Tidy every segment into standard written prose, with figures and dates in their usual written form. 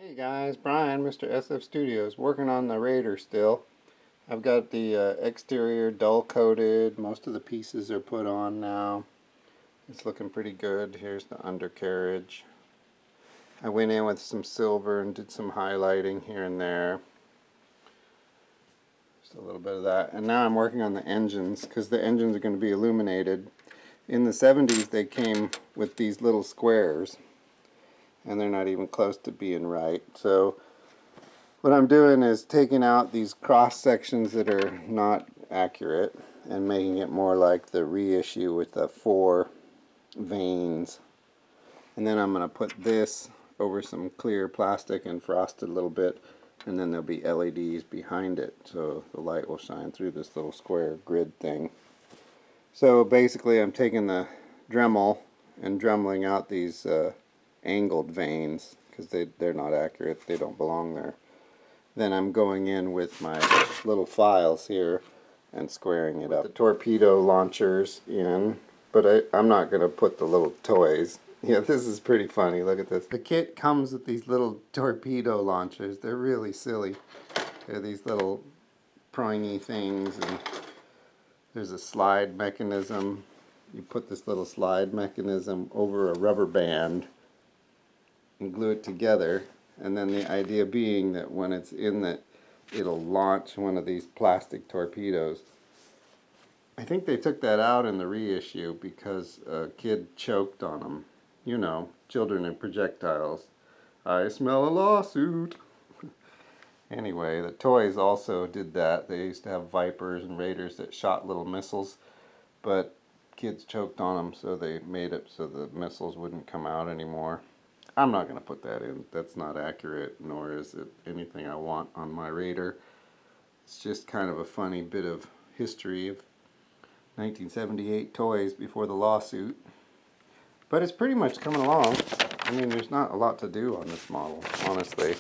Hey guys, Brian, Mr. SF Studios, working on the Raider still. I've got the exterior dull coated, most of the pieces are put on now. It's looking pretty good. Here's the undercarriage. I went in with some silver and did some highlighting here and there. Just a little bit of that. And now I'm working on the engines, because the engines are going to be illuminated. In the 70s they came with these little squares, and they're not even close to being right. So what I'm doing is taking out these cross sections that are not accurate and making it more like the reissue with the 4 veins. And then I'm going to put this over some clear plastic and frost it a little bit, and then there'll be LEDs behind it so the light will shine through this little square grid thing. So basically I'm taking the Dremel and dremeling out these angled veins because they're not accurate, they don't belong there. Then I'm going in with my little files here and squaring it up. The torpedo launchers in, but I'm not going to put the little toys. Yeah, this is pretty funny. Look at this. The kit comes with these little torpedo launchers. They're really silly. They're these little pringy things, and there's a slide mechanism. You put this little slide mechanism over a rubber band and glue it together, and then the idea being that when it's in that, it'll launch one of these plastic torpedoes. I think they took that out in the reissue because a kid choked on them. You know, children and projectiles. I smell a lawsuit. Anyway, the toys also did that. They used to have Vipers and Raiders that shot little missiles, but kids choked on them, so they made it so the missiles wouldn't come out anymore. I'm not going to put that in. That's not accurate, nor is it anything I want on my Raider. It's just kind of a funny bit of history of 1978 toys before the lawsuit. But it's pretty much coming along. I mean, there's not a lot to do on this model, honestly.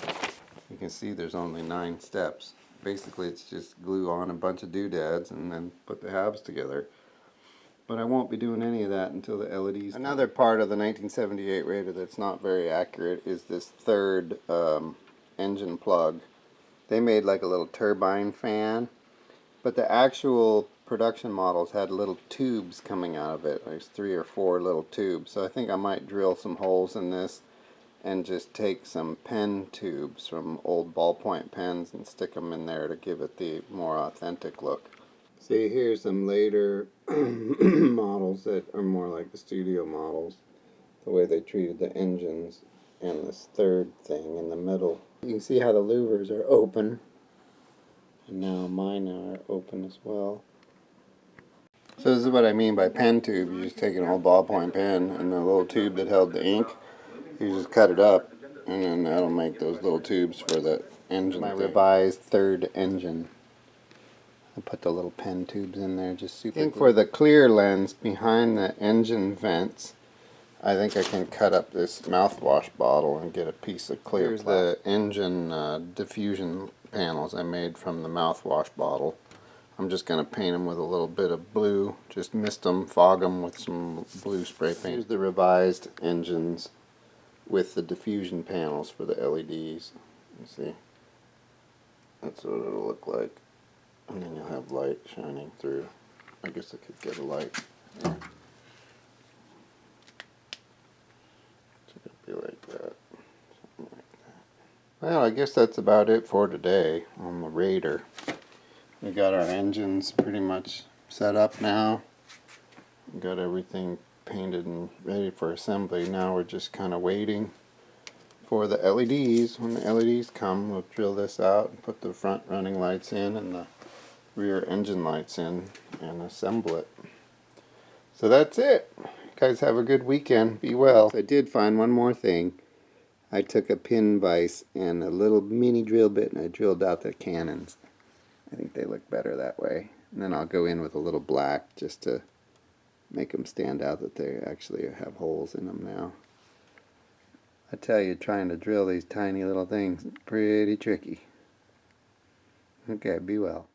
You can see there's only 9 steps. Basically, it's just glue on a bunch of doodads and then put the halves together. But I won't be doing any of that until the LEDs. Another part of the 1978 Raider that's not very accurate is this third engine plug. They made like a little turbine fan, but the actual production models had little tubes coming out of it. There's 3 or 4 little tubes. So I think I might drill some holes in this and just take some pen tubes from old ballpoint pens and stick them in there to give it the more authentic look. See, here's some later models that are more like the studio models. The way they treated the engines and this third thing in the middle. You can see how the louvers are open. And now mine are open as well. So this is what I mean by pen tube. You just take an old ballpoint pen and the little tube that held the ink. You just cut it up, and then that'll make those little tubes for the engine. My revised third engine. I put the little pen tubes in there just super. I think for the clear lens behind the engine vents, I think I can cut up this mouthwash bottle and get a piece of clear. Here's the engine diffusion panels I made from the mouthwash bottle. I'm just going to paint them with a little bit of blue. Just mist them, fog them with some blue spray paint. Here's the revised engines with the diffusion panels for the LEDs. You see? That's what it'll look like. And then you'll have light shining through. I guess I could get a light there. So it'll be like that. Something like that. Well, I guess that's about it for today on the Raider. We got our engines pretty much set up now. We got everything painted and ready for assembly. Now we're just kind of waiting for the LEDs. When the LEDs come, we'll drill this out and put the front running lights in and the rear engine lights in and assemble it. So that's it. You guys have a good weekend. Be well. I did find one more thing. I took a pin vise and a little mini drill bit and I drilled out the canons. I think they look better that way. And then I'll go in with a little black just to make them stand out that they actually have holes in them now. I tell you, trying to drill these tiny little things is pretty tricky. Okay, be well.